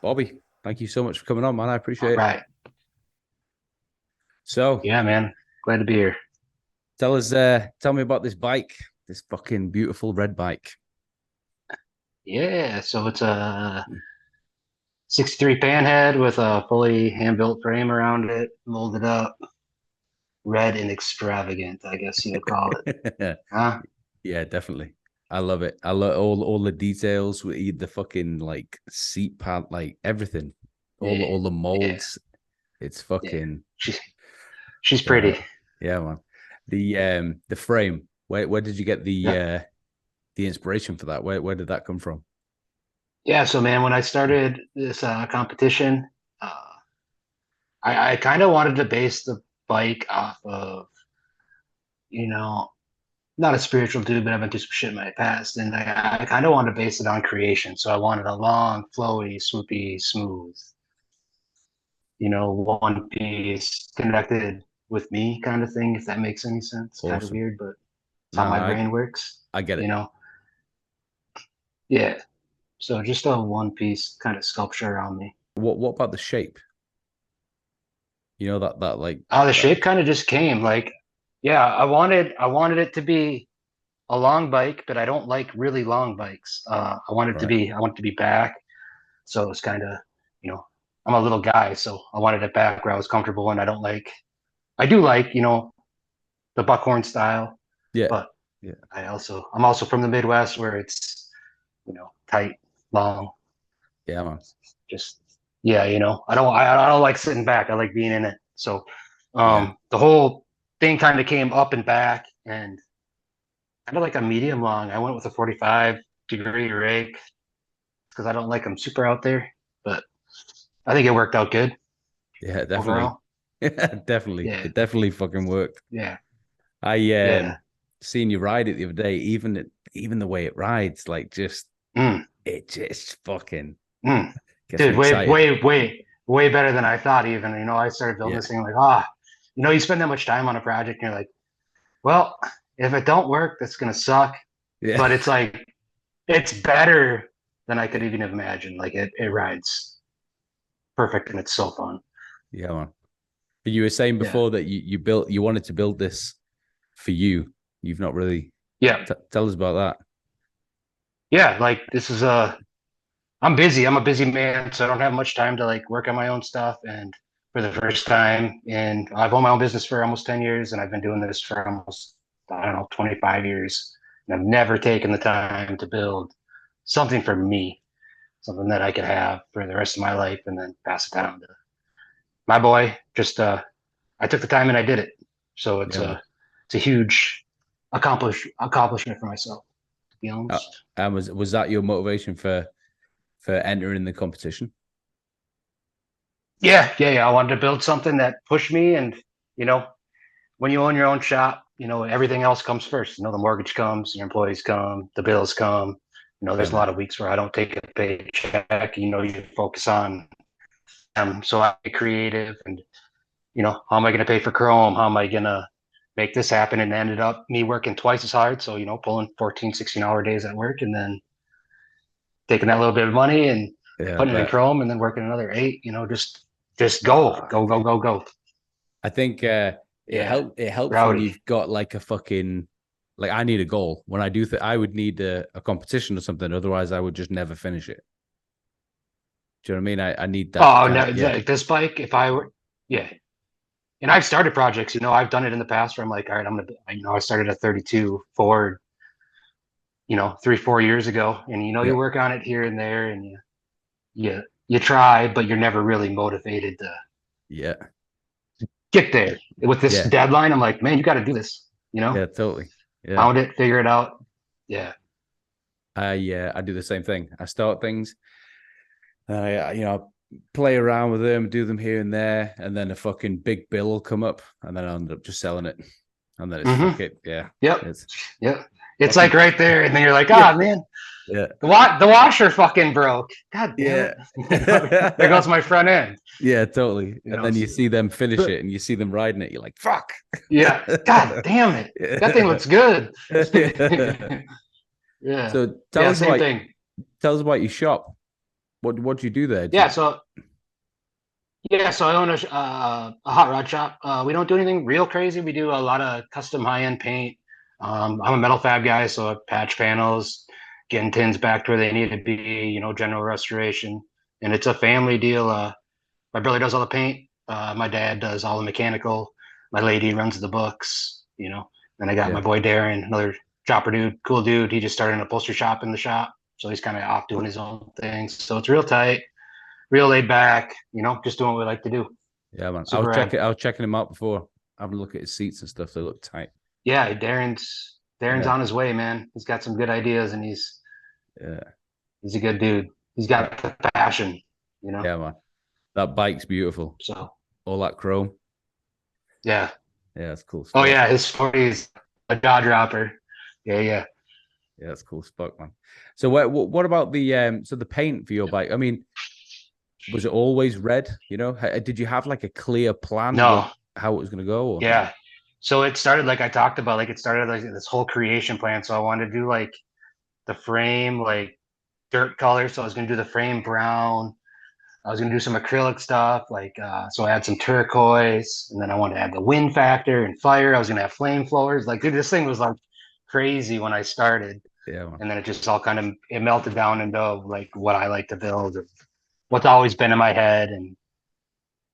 Bobby, thank you so much for coming on, man. I All appreciate it. right. So, Yeah, man. Glad to be here. tell me about this bike, this fucking beautiful red bike. Yeah, so it's a 63 Panhead with a fully hand-built frame around it, molded up, red and extravagant, I guess you would call it. Huh? Yeah, definitely. I love it. I love all the details with the fucking like seat pad, like everything, Yeah, all the yeah, molds. It's yeah. fucking She's uh, pretty. yeah, man. The frame. Where did you get Yeah. the inspiration for that? Where did that come from? Yeah, so man, when I started this competition, uh, I kind of wanted to base the bike off of, you know, not a spiritual dude, but I've been through some shit in my past, and I kind of wanted to base it on creation. So I wanted a long, flowy, swoopy, smooth, one piece connected with me kind of thing, if that makes any sense. Kind of Awesome. weird, but it's No, how my brain works, I get you it. know? Yeah. So just a one piece kind of sculpture around me. What about the shape? You know that like The that. shape kind of just came like, yeah, I wanted it to be a long bike, but I don't like really long bikes. Right. I want it to be back. So it's kind of, you know, I'm a little guy, so I wanted it back where I was comfortable, and I do like, the buckhorn style, Yeah. but Yeah. I'm also from the Midwest where it's, tight, long, Yeah, man. just, yeah, I don't like sitting back. I like being in it. So, Yeah. the whole thing kind of came up and back and kind of like a medium long. I went with a 45-degree rake because I don't like them super out there, but I think it worked out good Yeah, definitely. overall. Yeah, definitely. Yeah. It definitely fucking worked. Yeah. I Yeah. seen you ride it the other day. Even the way it rides, like Mm, it just fucking mm. gets me Dude, way, excited. way, way, way better than I thought. Even, I started building Yeah. this thing like, you spend that much time on a project, and you're like, well, if it don't work, that's gonna suck. Yeah. But it's like, it's better than I could even imagine. Like it rides perfect, and it's so fun. Yeah, man. But you were saying Yeah, before that you wanted to build this for you. You've not really yeah, tell us about that. yeah. Like this is I'm busy. I'm a busy man, so I don't have much time to like work on my own stuff. And for the first time, and I've owned my own business for almost 10 years, and I've been doing this for almost, I don't know, 25 years. And I've never taken the time to build something for me, something that I could have for the rest of my life and then pass it down to my boy. Just I took the time and I did it. So Yeah, man. it's a huge accomplishment for myself, to be honest. And was that your motivation for entering the competition? Yeah, yeah, yeah. I wanted to build something that pushed me, and you know, when you own your own shop, everything else comes first. The mortgage comes, your employees come, the bills come. Yeah, There's a man. lot of weeks where I don't take a paycheck. You focus on them. So I get creative, and how am I going to pay for Chrome? How am I going to make this happen? And ended up me working twice as hard. So, pulling 14, 16-hour days at work, and then taking that little bit of money and Yeah, putting it in but Chrome, and then working another 8. Just go, go, go, go, go. I think Yeah, it helps when rowdy. you've got like a fucking like I need a goal. When I do I would need a competition or something. Otherwise, I would just never finish it. Do you know what I mean? I need that Oh kind no, of yeah, like this bike, if I were, yeah. And I've started projects, I've done it in the past where I'm like, all right, I started a 32 Ford, 3, 4 years ago. And, yeah, you work on it here and there, and you try, but you're never really motivated to yeah, get there. With this yeah, deadline, I'm like, man, you got to do this, yeah, totally. Yeah, pound it, figure it out. Yeah. I do the same thing. I start things, and play around with them, do them here and there, and then a fucking big bill will come up, and then I end up just selling it, and then it's Mm-hmm. fuck it, yeah, Yep. it's Yep. It's like fucking right there. And then you're like, yeah, man, yeah, the washer fucking broke. God damn yeah. it. There goes my front end, Yeah, totally. And then you so, see them finish it and you see them riding it. You're like, fuck. yeah. God damn it. That thing looks good. Yeah. Yeah. So Yeah. Same thing. tell us about your shop. What do you do there? Do Yeah, you, so I own a hot rod shop. We don't do anything real crazy. We do a lot of custom high end paint. I'm a metal fab guy, so I patch panels, getting tins back to where they need to be. General restoration, and it's a family deal. My brother does all the paint. My dad does all the mechanical. My lady runs the books. Then I got my yeah, boy Darren, another chopper dude, cool dude. He just started an upholstery shop in the shop, so he's kind of off doing his own thing. So it's real tight, real laid back. Just doing what we like to do. yeah, man. Super rad. I was checking him out before, having a look at his seats and stuff. They look tight. Yeah, Darren's Yeah, on his way, man. He's got some good ideas, and yeah, he's a good dude. He's that, got the passion, you know. yeah, man. That bike's beautiful. So All that chrome. yeah. Yeah, that's cool Oh spot. yeah, his 40's a jaw dropper. Yeah, yeah. Yeah, that's cool spot, man. So what about the so the paint for your bike? I mean, was it always red? Did you have like a clear plan No, how it was going to go? Or? yeah. So it started like I talked about, like it started like this whole creation plan. So I wanted to do like the frame like dirt color. So I was gonna do the frame brown. I was gonna do some acrylic stuff, like so I had some turquoise, and then I wanted to add the wind factor and fire. I was gonna have flame flowers. Like, dude, this thing was like crazy when I started, Yeah, man. and then it just all kind of it melted down into like what I like to build, or what's always been in my head, and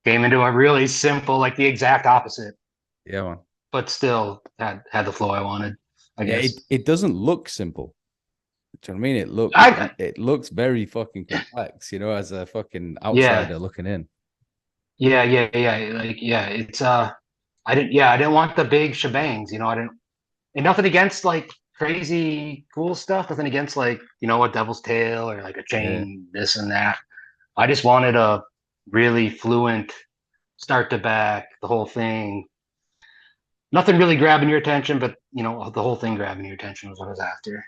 came into a really simple, like the exact opposite, Yeah, man. but still had the flow I wanted, I Yeah, guess. it doesn't look simple. Do you know what I mean? I It looks very fucking complex, as a fucking Yeah, outsider looking in. yeah. Like it's I didn't want the big shebangs. I didn't, and nothing against like crazy cool stuff, nothing against like a devil's tail or like a Yeah, chain, this and that. I just wanted a really fluent start to back, the whole thing. Nothing really grabbing your attention, but the whole thing grabbing your attention was what I was after.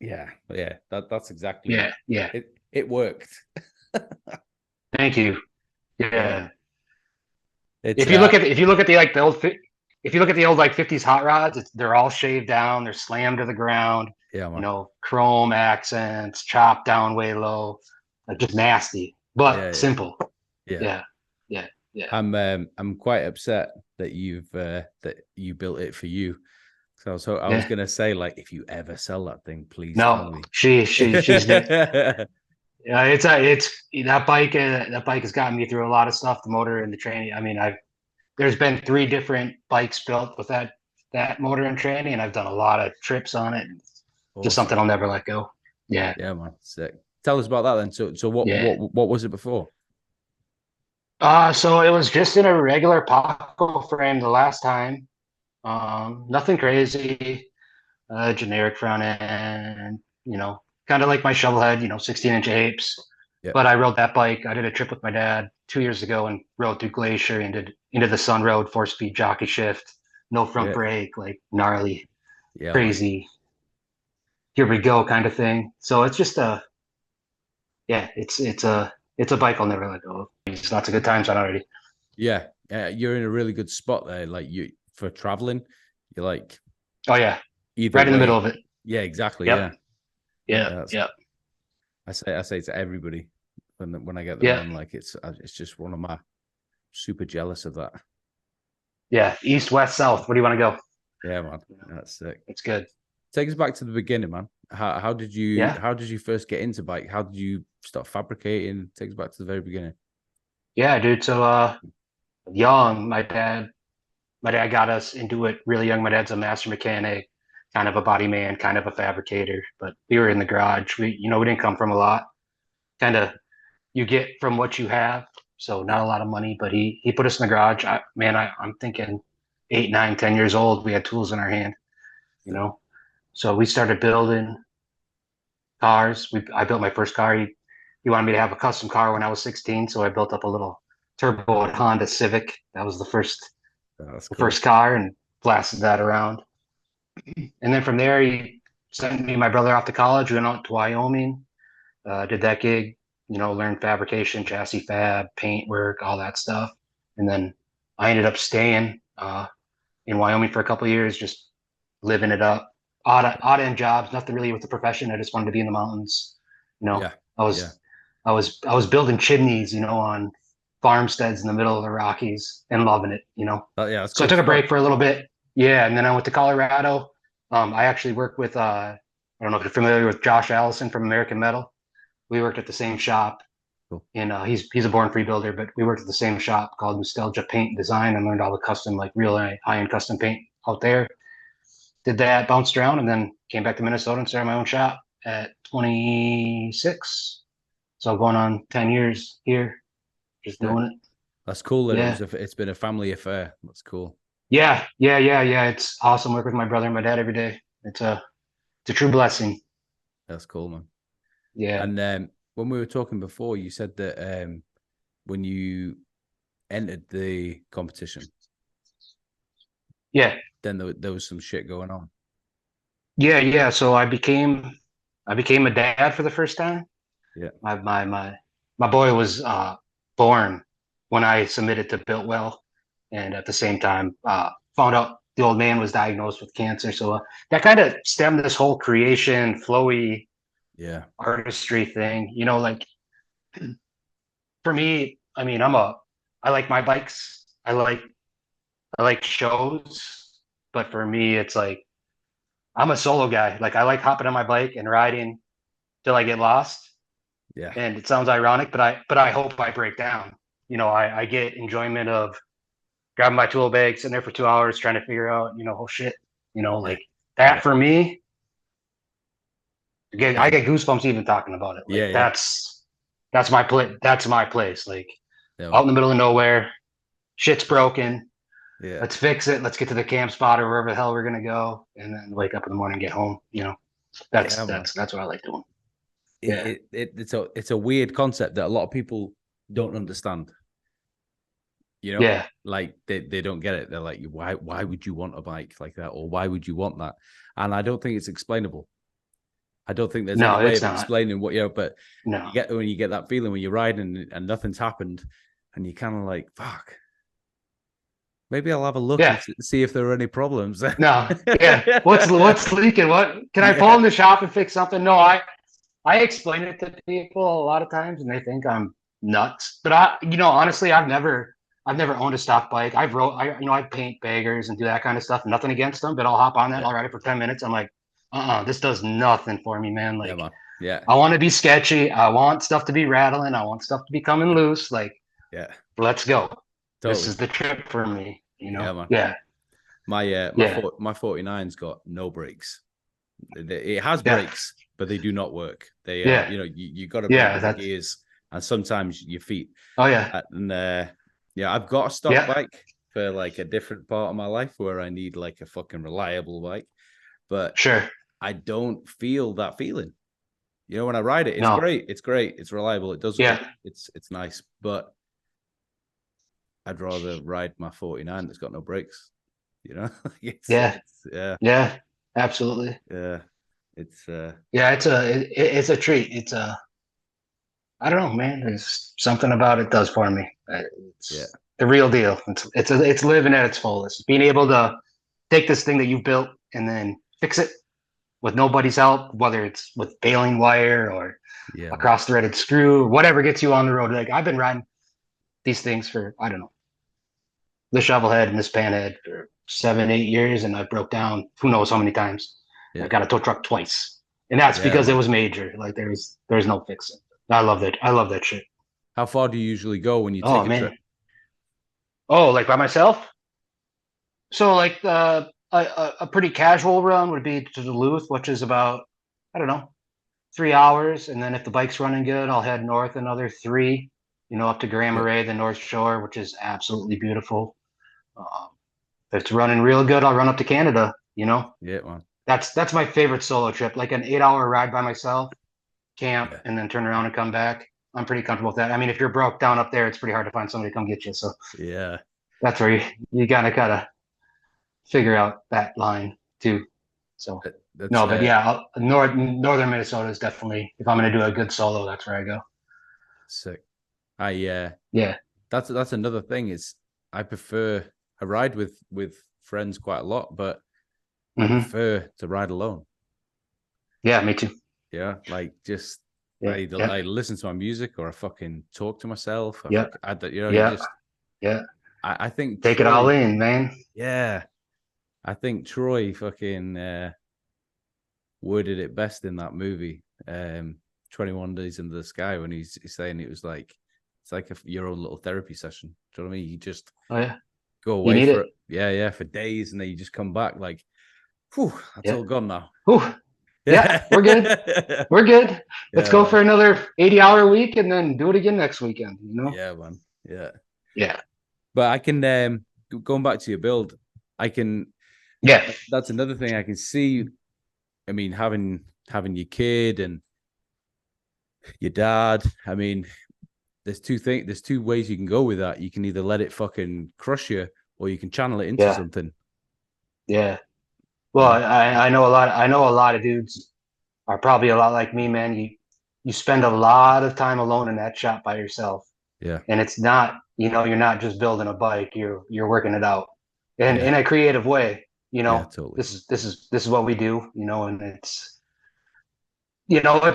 yeah. That's exactly Yeah, yeah. it. It worked. Thank you. Yeah, Yeah. it's If you look at the like the old if you look at the old like 50s hot rods, they're all shaved down, they're slammed to the ground, yeah, man. chrome accents, chopped down way low, like just nasty, but Yeah, simple. yeah. Yeah, yeah, yeah. I'm quite upset that that you built it for you. So I was Yeah. gonna say, like, if you ever sell that thing, please tell No, me. she's the yeah, it's that bike has gotten me through a lot of stuff, the motor and the training. I mean, there's been 3 different bikes built with that motor and training, and I've done a lot of trips on it. Just Awesome. something I'll never let go. Yeah, Yeah, man. Sick. Tell us about that then. So yeah. what was it before? So it was just in a regular Paco frame the last time. Nothing crazy. Generic front end. Kind of like my shovel head. 16-inch apes. Yeah, But I rode that bike. I did a trip with my dad 2 years ago and rode through Glacier and did into the Sun Road 4-speed jockey shift, no front yeah, brake, like gnarly, yeah, man. crazy, here we go kind of thing. So it's just yeah, it's a bike I'll never let go of. It's lots of good times on already. Yeah, you're in a really good spot there. Like you for traveling, you're like Oh yeah, either right in the middle way. of it. Yeah, exactly. Yep, Yeah, yeah, yeah. That's yeah, I say to everybody when I get the yeah, run, like it's just one of my super jealous of that. yeah. East, west, south. Where do you want to go? Yeah, man. That's sick. It's good. Take us back to the beginning, man. Yeah, how did you first get into bike? How did you start fabricating? Take us back to the very beginning. yeah, dude. So young, my dad got us into it really young. My dad's a master mechanic, kind of a body man, kind of a fabricator. But we were in the garage. We didn't come from a lot. Kind of, you get from what you have. So not Yeah, a lot of money, but he put us in the garage. I'm thinking 8, 9, 10 years old. We had tools in our hand, you sick. know. So we started building cars. I built my first car. He wanted me to have a custom car when I was 16, so I built up a little turbo Honda Civic. That was the first That's the cool. first car, and blasted that around. And then from there, he sent me and my brother off to college. We went out to Wyoming, did that gig, learned fabrication, chassis fab, paint work, all that stuff. And then I ended up staying in Wyoming for a couple of years, just living it up. Odd end jobs, nothing really with the profession. I just wanted to be in the mountains. You know, Yeah, I yeah, was I was building chimneys, on farmsteads in the middle of the Rockies and loving it, Yeah, that's So I cool took as a break fuck. for a little bit. Yeah, and then I went to Colorado. I actually worked with I don't know if you're familiar with Josh Allison from American Metal. We worked at the same shop, Cool. and he's a born free builder, but we worked at the same shop called Nostalgia Paint and Design and learned all the custom, like real high end custom paint out there. Did that, bounced around, and then came back to Minnesota and started my own shop at 26. So going on 10 years here, just Sick. doing it. That's cool that Yeah. it's been a family affair. That's cool. Yeah. Yeah. Yeah. Yeah. It's awesome working with my brother and my dad every day. It's a true blessing. That's cool, man. Yeah. And when we were talking before, you said that when you entered the competition, Yeah. then there was some shit going on. Yeah. Yeah. So I became a dad for the first time. Yeah. My boy was born when I submitted to BILTWELL, and at the same time found out the old man was diagnosed with cancer. So that kind of stemmed this whole creation, flowy Yeah. artistry thing. Like for me, I mean, I like my bikes. I like shows, but for me, it's like I'm a solo guy. Like I like hopping on my bike and riding till I get lost. Yeah. And it sounds ironic, but I hope I break down. I get enjoyment of grabbing my tool bag, sitting there for 2 hours trying to figure out, oh shit, Yeah. like that Yeah. for me. Again, I Yeah. get goosebumps even talking about it. Like Yeah. Yeah. that's my place. That's my place. Like Yeah, out man. in the middle of nowhere, shit's broken. Yeah. Let's fix it. Let's get to the camp spot or wherever the hell we're gonna go, and then wake up in the morning, and get home. That's Yeah, man. that's that's what I like doing. Yeah, It's a weird concept that a lot of people don't understand. yeah. Like they don't get it. They're like, why would you want a bike like that, or why would you want that? And I don't think it's explainable. I don't think there's any No, way it's of not. explaining what but No. when you get that feeling when you're riding and nothing's happened, and you kind of like, fuck, maybe I'll have a look and Yeah. see if there are any problems. No. Yeah. What's leaking? What can I pull Yeah, in the shop and fix something? No, I explain it to people a lot of times and they think I'm nuts. But honestly, I've never owned a stock bike. I paint baggers and do that kind of stuff. Nothing against them, but I'll hop on that. yeah, I'll ride it for 10 minutes. I'm like, this does nothing for me, man. yeah, Like man. Yeah, I want to be sketchy. I want stuff to be rattling. I want stuff to be coming loose. Like, yeah, let's go. This totally. is the trip for me, Yeah, man. Yeah. Yeah. My 49's got no brakes. It has Yeah. brakes, but they do not work. They Yeah. you got to brake Yeah. with the That's, gears and sometimes your feet. oh yeah. And yeah, I've got a stock Yeah. bike for like a different part of my life where I need like a fucking reliable bike, but Sure. I don't feel that feeling. When I ride it, it's No. great. It's great. It's reliable. Yeah. It's nice, but I'd rather ride my 49 that's got no brakes. Yeah. Yeah, Yeah. Absolutely. yeah. It's Yeah. It's a treat. I don't know, man. There's something about it does for me. yeah, It's the real deal. It's living at its fullest. Being able to take this thing that you've built and then fix it with nobody's help, whether it's with baling wire or yeah, a man. cross-threaded screw, whatever gets you on the road. Like I've been riding these things for, I don't know, the shovel head and this panhead for 7, 8 years, and I broke down who knows how many times. I Yeah, got a tow truck twice, and that's yeah, because it man. was major. Like there's no fixing. I love that. I love that shit. How far do you usually go when you Oh take a trip? man. Oh, like by myself. So like a pretty casual run would be to Duluth, which is about, I don't know, 3 hours, and then if the bike's running good, I'll head north another three. Up to Grand Yeah, Marais, the North Shore, which is absolutely beautiful. Um, if it's running real good, I'll run up to Canada. yeah, man. That's my favorite solo trip, like an 8 hour ride by myself, camp, Yeah, and then turn around and come back. I'm pretty comfortable with that. I mean, if you're broke down up there, it's pretty hard to find somebody to come get you. So yeah. that's where you gotta figure out that line too. So That's no, but yeah, northern Minnesota is definitely, if I'm gonna do a good solo, that's where I go. sick. I Yeah. that's another thing is I ride with friends quite a lot, but I Hmm. prefer to ride alone. Yeah, me too. Yeah, like just Yeah. I listen to my music, or I fucking talk to myself. Yeah. You Yeah. just, Yeah. I think Take it all Troy, in, man. yeah, I think Troy fucking worded it best in that movie, 21 Days Under the Sky, when he's saying it was like, it's like your own little therapy session. Do you know what I mean? You just Oh yeah. go You away need for it. yeah, for days, and then you just come back like, whew, that's Yeah. all gone now. Whew. Yeah, Yeah. we're good. We're good. Let's Yeah, go man. for another 80-hour week and then do it again next weekend, you know? Yeah, man. Yeah. Yeah. But I can going back to your build, I can Yeah. that's another thing I can see. I mean, having your kid and your dad, I mean, there's two ways you can go with that. You can either let it fucking crush you, or you can channel it into Yeah. something. Yeah. You Well, know? I know a lot of dudes are probably a lot like me, man. You spend a lot of time alone in that shop by yourself. Yeah. And it's not, you're not just building a bike, you're working it out. And Yeah. in a creative way, Yeah, totally. this is what we do, and it's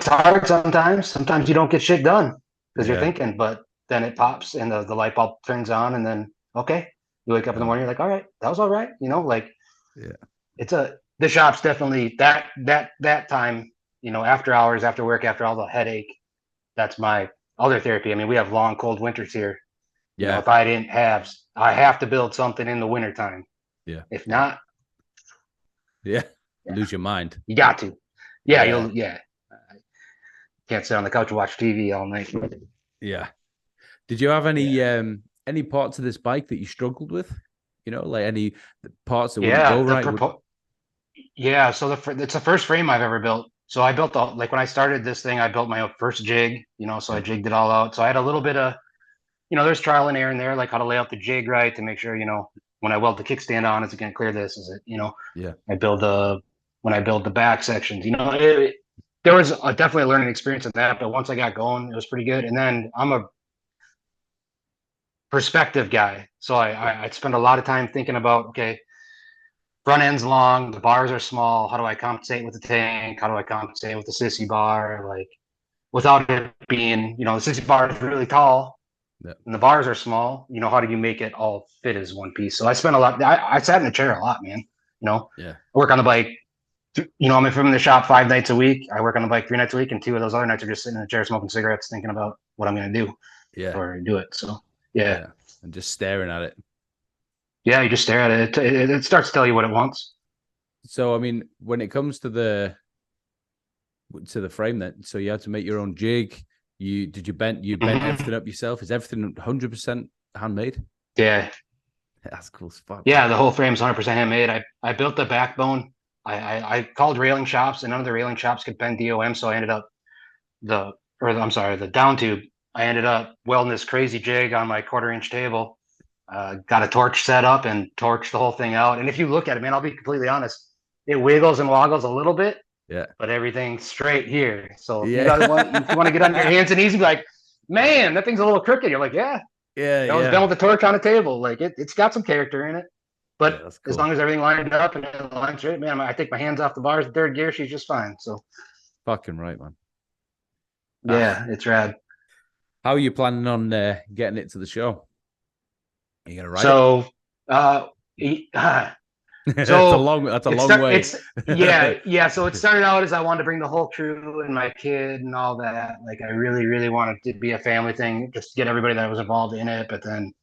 hard sometimes. Sometimes you don't get shit done because you're Yeah. thinking, but then it pops and the light bulb turns on, and then okay, you wake up in Yeah, the man. morning, you're like, all right, that was all right, like Yeah. the shop's definitely that time, after hours, after work, after all the headache. That's my other therapy. I mean, we have long, cold winters here. Yeah. If I have to build something in the wintertime. Yeah. If Yeah. not, Yeah. yeah, Lose your mind. you got to. Yeah, Yeah. yeah. Can't sit on the couch and watch TV all night. Yeah. Did you have Yeah. any parts of this bike that you struggled with? Like any parts that wouldn't go Yeah, right? yeah. So it's the first frame I've ever built. So I built like when I started this thing, I built my first jig. So I Yeah. jigged it all out. So I had a little bit of, there's trial and error in there, like how to lay out the jig right to make sure, when I weld the kickstand on, is it going to clear this? Is it, Yeah. I build when I build the back sections, there was definitely a learning experience in that. But once I got going, it was pretty good. And then I'm a perspective guy. So Yeah. I spend a lot of time thinking about, okay, front end's long, the bars are small. How do I compensate with the tank? How do I compensate with the sissy bar? Like without it being, the sissy bar is really tall Yeah. and the bars are small. How do you make it all fit as one piece? So I spent a lot. I sat in a chair a lot, man. Yeah. I work on the bike. I'm in the shop 5 nights a week. I work on the bike 3 nights a week, and 2 of those other nights are just sitting in a chair smoking cigarettes, thinking about what I'm going to do Yeah. or do it. So yeah, Yeah. And just staring at it. yeah, you just stare at it. It starts to tell you what it wants. So, I mean, when it comes to the frame, then, so you had to make your own jig. You bent everything up yourself? Is everything 100% handmade? Yeah, That's cool as fuck, man. yeah. The whole frame's 100% handmade. I built the backbone. I called railing shops, and none of the railing shops could bend DOM, so I ended up the down tube. I ended up welding this crazy jig on my 1/4 inch table. Got a torch set up and torched the whole thing out. And if you look at it, man, I'll be completely honest. It wiggles and woggles a little bit, Yeah. but everything's straight here. So if you Yeah. want to get on your hands and knees and be like, man, that thing's a little crooked. You're like, yeah, Yeah. that was done Yeah. with a torch on a table. Like it's got some character in it. Yeah. But That's as cool. long as everything lined up and it lines straight, man, I take my hands off the bars in third gear. She's just fine. So Fucking right, man. yeah, it's rad. How are you planning on getting it to the show? Are you gonna ride it? So uh, That's a So long way. yeah. So it started out as I wanted to bring the whole crew and my kid and all that. Like I really, really wanted it to be a family thing, just to get everybody that was involved in it. But then,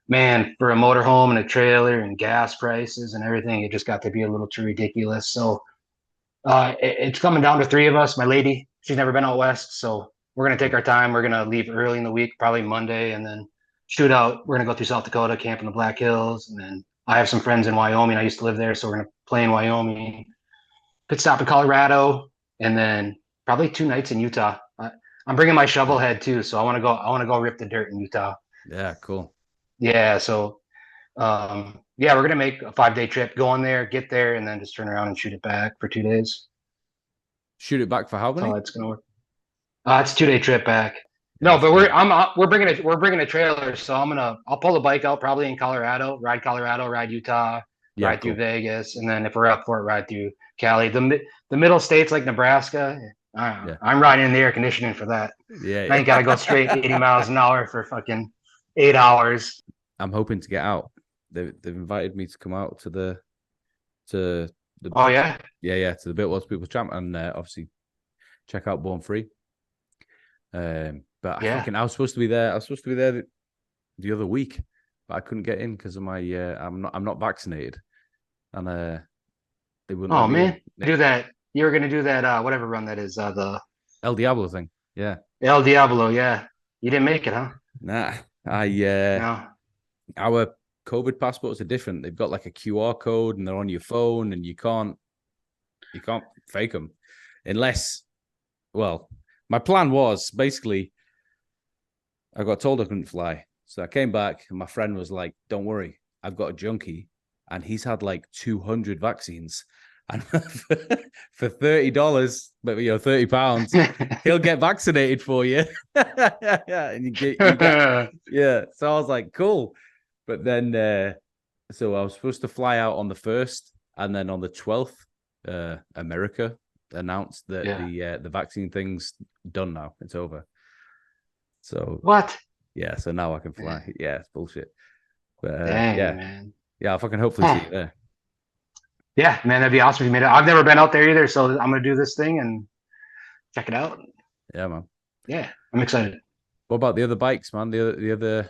man, for a motorhome and a trailer and gas prices and everything, it just got to be a little too ridiculous. So it's coming down to 3 of us. My lady, she's never been out west, so we're gonna take our time. We're gonna leave early in the week, probably Monday, and then shoot out. We're gonna go through South Dakota, camp in the Black Hills, and then I have some friends in Wyoming. I used to live there, so we're gonna play in Wyoming. Pit stop in Colorado, and then probably 2 nights in Utah. I'm bringing my shovel head too, so I want to go. I want to go rip the dirt in Utah. Yeah, cool. Yeah, so yeah, we're gonna make a 5-day trip, go on there, get there, and then just turn around and shoot it back for 2 days. Shoot it back for how That's how many? it's gonna work. It's a 2-day trip back. Yeah, No, that's but cool. we're bringing a trailer, so I'll pull the bike out probably in Colorado, ride Utah, Yeah, ride through cool. Vegas, and then if we're up for it, ride through Cali. The middle states like Nebraska, Yeah. I'm riding in the air conditioning for that. Yeah. I ain't got to go straight 80 miles an hour for fucking 8 hours. I'm hoping to get out. They've invited me to come out to the Oh, yeah? to the BILTWELL People's Champ and obviously check out Born Free. But Yeah. I was supposed to be there. I was supposed to be there the other week, but I couldn't get in because of my I'm not vaccinated, and they wouldn't Oh, let me man. in. Do that. You were going to do that, whatever run that is, the El Diablo thing. Yeah. El Diablo. Yeah. You didn't make it, huh? Nah. No. Our COVID passports are different. They've got like a QR code and they're on your phone, and you can't fake them unless, well, my plan was basically I got told I couldn't fly. So I came back and my friend was like, don't worry, I've got a junkie and he's had like 200 vaccines. And for $30, but £30, he'll get vaccinated for you. And you get, yeah. So I was like, cool. But then, so I was supposed to fly out on the 1st, and then on the 12th, America announced that the vaccine thing's done now. It's over. So What? yeah, so now I can fly. Yeah, it's bullshit. But Dang, yeah, man. yeah, I'll fucking hopefully see you there. Yeah, man, that'd be awesome if you made it. I've never been out there either, so I'm gonna do this thing and check it out. Yeah, man. Yeah, I'm excited. What about the other bikes, man? The other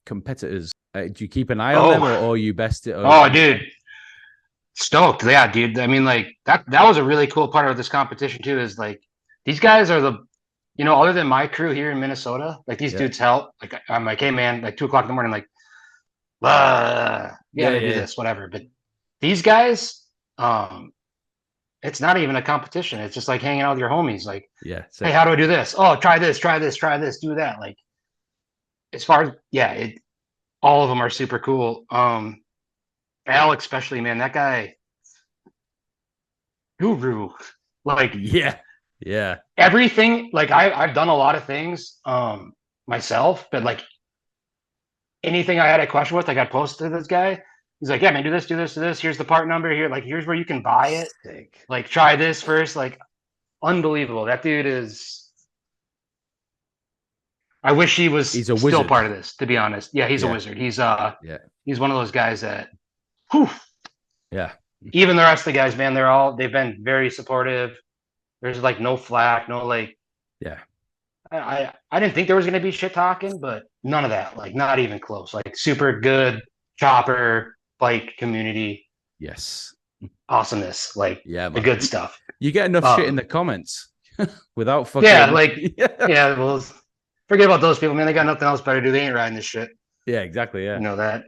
competitors? Do you keep an eye on Oh, them, or you best it? oh, dude, stoked. Yeah, dude. I mean, like that was a really cool part of this competition too. Is like these guys are other than my crew here in Minnesota, like these Yeah. dudes help. Like I'm like, hey man, like 2 o'clock in the morning, like, yeah, do this, whatever. But these guys, it's not even a competition. It's just like hanging out with your homies. Like, Yeah. hey, how do I do this? Oh, try this, try this, try this, do that. Like, as far as all of them are super cool. Alex, especially, man, that guy, guru. Like, yeah. everything. Like, I've done a lot of things myself, but like anything I had a question with, like I posted to this guy. He's like, yeah, man, do this, do this, do this. Here's the part number here. Like, here's where you can buy it. Sick. Like, try this first. Like, unbelievable. That dude is. I wish he was still part of this, to be honest. Yeah, he's a wizard. He's he's one of those guys that, whew. Yeah. Even the rest of the guys, man, they've been very supportive. There's like no flack, no like. Yeah. I didn't think there was gonna be shit talking, but none of that. Like, not even close. Like, super good chopper bike community. Yes. Awesomeness. Like, yeah, the good stuff. You get enough shit in the comments without fucking. Yeah, like yeah. Well, forget about those people, man. They got nothing else better to do. They ain't riding this shit. Yeah, exactly. Yeah, you know that.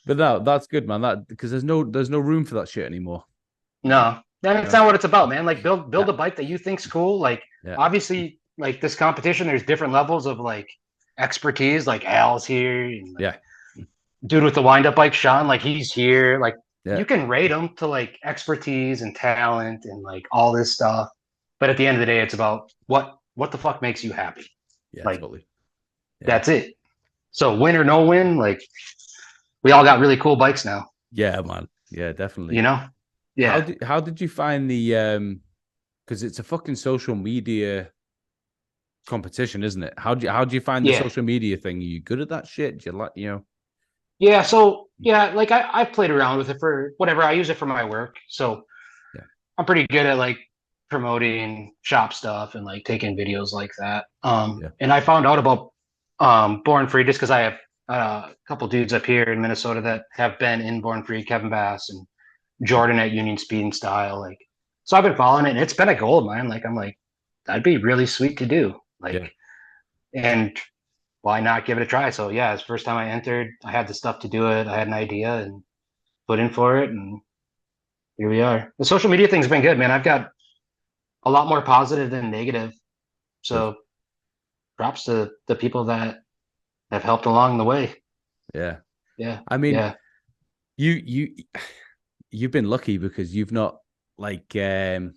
But no, that's good, man. That because there's no room for that shit anymore. No, that's not what it's about, man. Like, build a bike that you think's cool. Like, obviously, like this competition, there's different levels of like expertise. Like Al's here, and, like, dude with the wind up bike, Sean, like he's here. Like, you can rate them to like expertise and talent and like all this stuff. But at the end of the day, it's about what the fuck makes you happy. Yeah, like, totally. That's it. So win or no win, like, we all got really cool bikes now. Yeah, man. Yeah, definitely. Yeah. How did you find the because it's a fucking social media competition, isn't it? How do you find the social media thing? Are you good at that shit? Do you like Yeah, so like I've played around with it for whatever. I use it for my work. So I'm pretty good at like promoting shop stuff and like taking videos like that. And I found out about Born Free just because I have a couple dudes up here in Minnesota that have been in Born Free, Kevin Bass and Jordan at Union Speed and Style. Like, so I've been following it, and it's been a goal of mine. Like, I'm like, that'd be really sweet to do. Like, and why not give it a try? So yeah, it's the first time I entered. I had the stuff to do it. I had an idea and put in for it, and here we are. The social media thing's been good, man. I've got a lot more positive than negative. So props to the people that have helped along the way. Yeah. I mean, you've been lucky because you've not like there's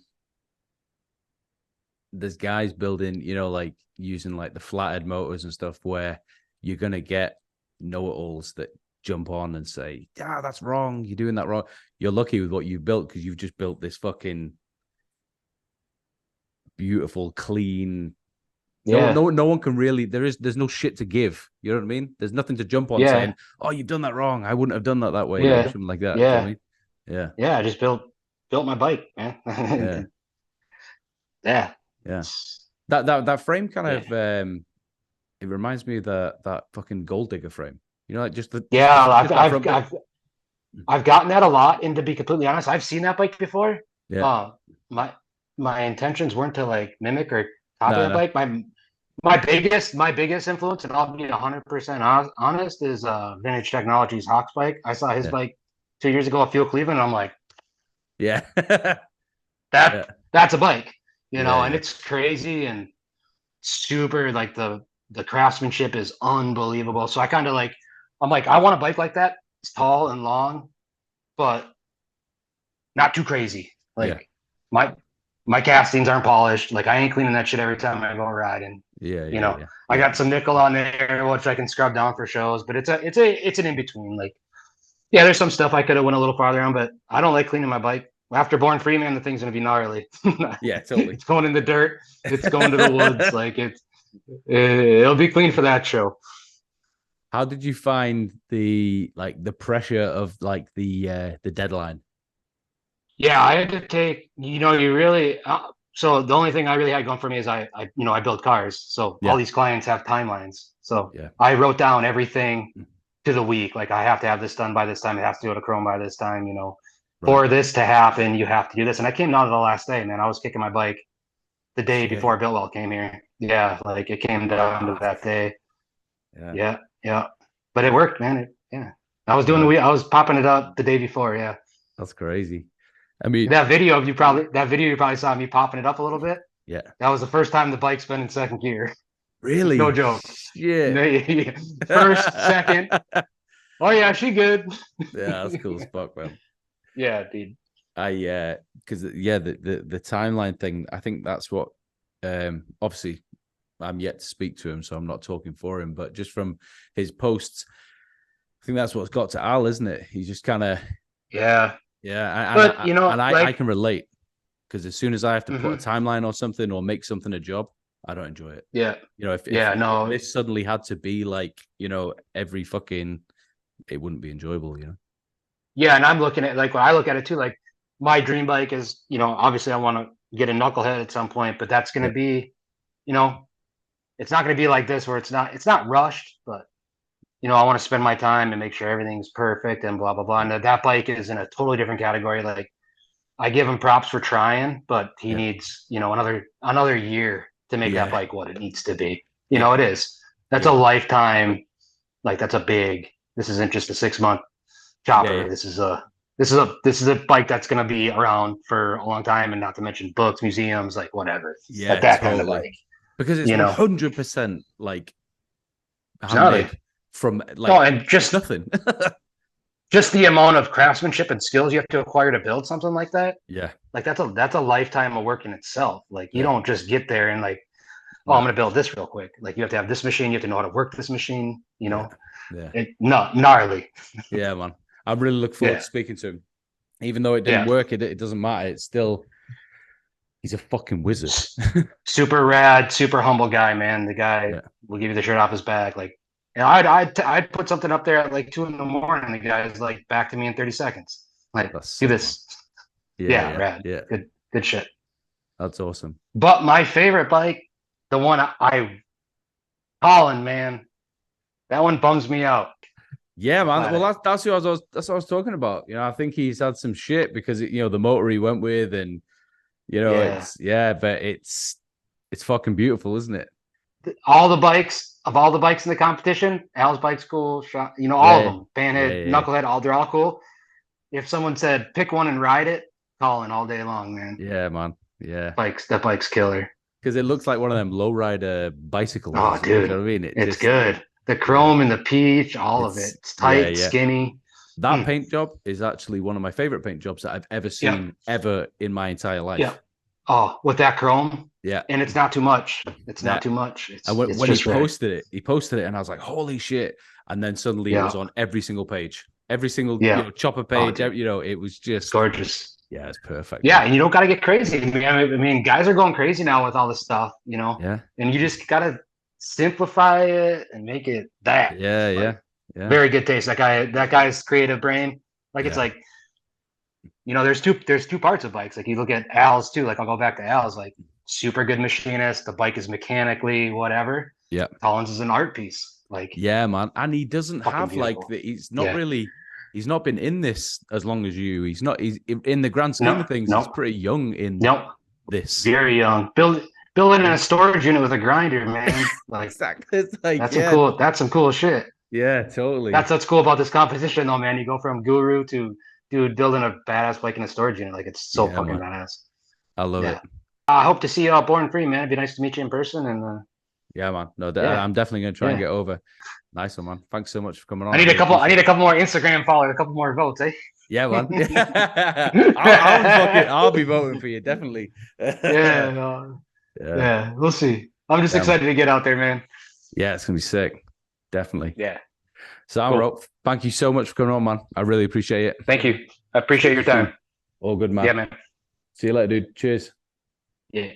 guys building, like using like the flathead motors and stuff where you're gonna get know-it-alls that jump on and say, that's wrong, you're doing that wrong. You're lucky with what you've built because you've just built this fucking beautiful, clean. Yeah. No one can really. There's no shit to give. You know what I mean? There's nothing to jump on Yeah. saying, "Oh, you've done that wrong. I wouldn't have done that way," or Yeah. something like that. Do you know what I Yeah. mean? Yeah, Yeah. I just built my bike, man. yeah, Yeah. yeah. It's, That frame kind yeah. of it reminds me of that fucking gold digger frame. You know, like just Yeah. just that front bit. I've gotten that a lot. And to be completely honest, I've seen that bike before. Yeah. Uh, my my intentions weren't to like mimic or copy No, that no. bike. My biggest influence, and I'll be 100% honest, is Vintage Technologies Hawks bike. I saw his Yeah. bike 2 years ago at Fuel Cleveland, and I'm like, Yeah. that Yeah. that's a bike, Yeah. and Yeah. it's crazy and super. Like the craftsmanship is unbelievable. So I kind of like, I'm like, I want a bike like that. It's tall and long, but not too crazy. Yeah. Like my my castings aren't polished. Like I ain't cleaning that shit every time I go riding. Yeah. You Yeah. know, Yeah. I Yeah. got some nickel on there, which I can scrub down for shows, but it's an in between. Like, yeah, there's some stuff I could have went a little farther on, but I don't like cleaning my bike. After Born Free, man, the thing's gonna be gnarly. Yeah. Totally. It's going in the dirt. It's going to the woods. Like it'll be clean for that show. How did you find the pressure of like the deadline? Yeah, I had to take. You really. So the only thing I really had going for me is I build cars. So all Yeah. these clients have timelines. So Yeah. I wrote down everything to the week. Like I have to have this done by this time. It has to go to Chrome by this time. Right. For this to happen, you have to do this. And I came down to the last day, man. I was kicking my bike the day Shit. before BILTWELL came here. Yeah, like it came down to that day. Yeah. Yeah, yeah. But it worked, man. Yeah. Yeah. I was popping it up the day before. Yeah. That's crazy. I mean, That video you probably saw me popping it up a little bit. yeah. That was the first time the bike's been in second gear. No Really? joke. Shit. First, second. Oh yeah, she good. Yeah, that's cool as fuck, man. Yeah, dude. Because the timeline thing, I think that's what obviously I'm yet to speak to him, so I'm not talking for him, but just from his posts, I think that's what's got to Al, isn't it? He's just kind of Yeah. yeah, But I can relate because as soon as I have to put a mhm. timeline or something or make something a job, I don't enjoy it. Yeah. If No. this suddenly had to be like, every fucking, it wouldn't be enjoyable, Yeah, and I'm looking at like when I look at it too, like my dream bike is, obviously I want to get a knucklehead at some point, but that's gonna Yeah, be, you know, it's not gonna be like this where it's not rushed, but I want to spend my time and make sure everything's perfect and blah blah blah. And that bike is in a totally different category. Like I give him props for trying, but he yeah, needs, another year to make that yeah, bike what it needs to be. yeah, It is. That's a yeah, lifetime. Like that's a big. This isn't just a 6 month yeah, chopper. yeah, This is a bike that's going to be around for a long time, and not to mention books, museums, like whatever. yeah, Like that kind of totally. bike. Because it's 100% like It's gnarly. handmade from No, like and just nothing. just the amount of craftsmanship and skills you have to acquire to build something like that. Yeah, Like that's a lifetime of work in itself. Like you yeah, don't just get there and like, oh, I'm no, gonna build this real quick. Like you have to have this machine, you have to know how to work this machine, yeah, yeah, gnarly. yeah, man. I really look forward Yeah. to speaking to him. Even though it didn't Yeah. work, it doesn't matter. It's still, he's a fucking wizard. Super rad, super humble guy, man. The guy Yeah, will give you the shirt off his back. Like, I'd put something up there at like 2 a.m. The guy's like back to me in 30 seconds. Like, that's do sick, man. this. Yeah, Yeah, yeah, rad. yeah. Good shit. That's awesome. But my favorite bike, the one Colin, man, that one bums me out. Yeah, man. Well, that's what I was talking about. I think he's had some shit because the motor he went with, and Yeah. but it's fucking beautiful, isn't it? All the bikes in the competition, Al's bike's cool. All of Yeah, them. yeah, Panhead, yeah, Knucklehead, they're all cool. If someone said pick one and ride it, Colin all day long, man. yeah, man. Yeah, That bike's killer. because it looks like one of them lowrider bicycle Oh, wheels. You dude, know what I mean? it's good. The Yeah, chrome and the peach, all of it. It's yeah, tight, yeah. skinny. That paint job is actually one of my favorite paint jobs that I've ever seen ever in my entire life. Yeah. Oh, with that chrome. Yeah. And it's not too much. It's Yeah. not too much. And when he posted it, and I was like, holy shit. And then suddenly it was on every single page, every single chopper page. dude. It was just Gorgeous. Yeah, it's perfect. Yeah, and you don't got to get crazy. I mean, guys are going crazy now with all this stuff, you know, Yeah. and you just got to simplify it and make it that. Yeah. Like, Yeah. Yeah. very good taste. That guy's creative brain. Like, it's Yeah. like, there's two parts of bikes. Like, you look at Al's too. Like, I'll go back to Al's. Like, super good machinist. The bike is mechanically whatever. Yeah. Collins is an art piece. Like, Yeah, man. And he doesn't fucking have like beautiful. the, he's not Yeah. really, he's not been in this as long as you. He's in the grand scheme No, of things, he's no, pretty young in no. this. Very young. Building in Yeah. a storage unit with a grinder, man. Like, Exactly. It's like, that's some yeah. cool. That's some cool shit. Yeah, totally. That's what's cool about this competition, though, man. You go from guru to dude building a badass bike in a storage unit. Like, it's so Yeah, fucking man. badass. I love Yeah. it. I hope to see you out Born Free, man. It'd be nice to meet you in person. And Yeah, man. No, yeah, I'm definitely gonna try and yeah. get over. Nice one, man. Thanks so much for coming on. I need a really couple. I appreciate need a it. couple more Instagram followers, a couple more votes, eh? Yeah, man. I'll be voting for you, definitely. Yeah, no, Yeah. yeah. We'll see. I'm just Yeah, man. excited to get out there, man. Yeah, it's gonna be sick. Definitely. Yeah. So, Cool. Rob, thank you so much for coming on, man. I really appreciate it. Thank you. I appreciate your time. All good, man. Yeah, man. See you later, dude. Cheers. Yeah.